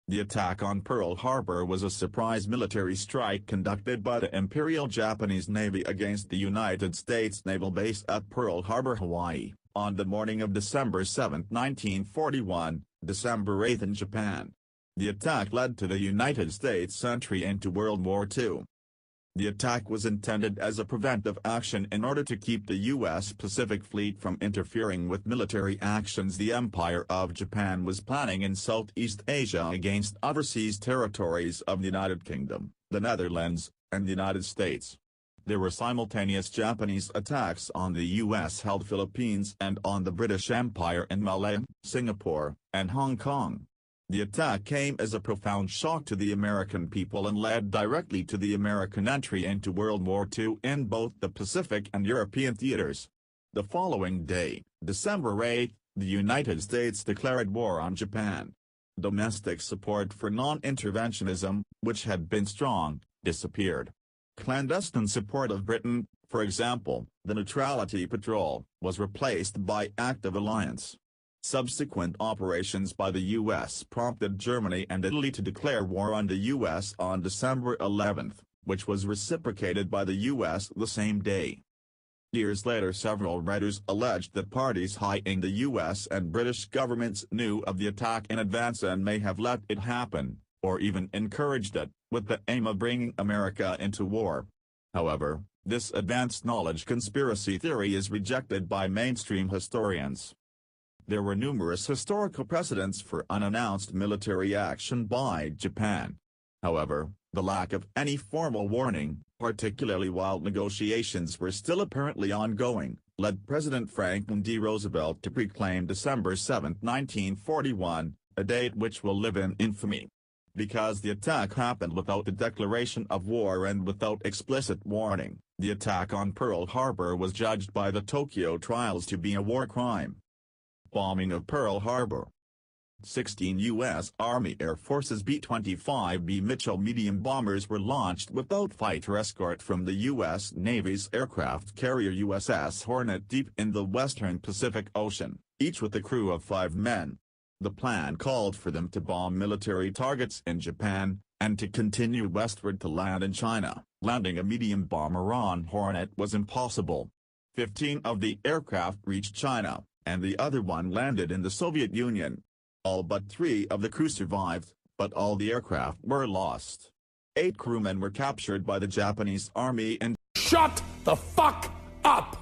The attack on Pearl Harbor was a surprise military strike conducted by the Imperial Japanese Navy against the United States Naval Base at Pearl Harbor, Hawaii, on the morning of December 7, 1941, December 8 in Japan. The attack led to the United States' entry into World War II. The attack was intended as a preventive action in order to keep the U.S. Pacific Fleet from interfering with military actions the Empire of Japan was planning in Southeast Asia against overseas territories of the United Kingdom, the Netherlands, and the United States. There were simultaneous Japanese attacks on the U.S.-held Philippines and on the British Empire in Malaya, Singapore, and Hong Kong. The attack came as a profound shock to the American people and led directly to the American entry into World War II in both the Pacific and European theaters. The following day, December 8, the United States declared war on Japan. Domestic support for non-interventionism, which had been strong, disappeared. Clandestine support of Britain, for example, the Neutrality Patrol, was replaced by active alliance. Subsequent operations by the U.S. prompted Germany and Italy to declare war on the U.S. on December 11, which was reciprocated by the U.S. the same day. Years later, several writers alleged that parties high in the U.S. and British governments knew of the attack in advance and may have let it happen, or even encouraged it, with the aim of bringing America into war. However, this advanced knowledge conspiracy theory is rejected by mainstream historians. There were numerous historical precedents for unannounced military action by Japan. However, the lack of any formal warning, particularly while negotiations were still apparently ongoing, led President Franklin D. Roosevelt to proclaim December 7, 1941, a date which will live in infamy. Because the attack happened without the declaration of war and without explicit warning, the attack on Pearl Harbor was judged by the Tokyo trials to be a war crime. Bombing of Pearl Harbor. 16 U.S. Army Air Force's B-25B Mitchell medium bombers were launched without fighter escort from the U.S. Navy's aircraft carrier USS Hornet deep in the western Pacific Ocean, each with a crew of 5 men. The plan called for them to bomb military targets in Japan, and to continue westward to land in China. Landing a medium bomber on Hornet was impossible. 15 of the aircraft reached China, and the other one landed in the Soviet Union. All but 3 of the crew survived, but all the aircraft were lost. 8 crewmen were captured by the Japanese army and shut the fuck up!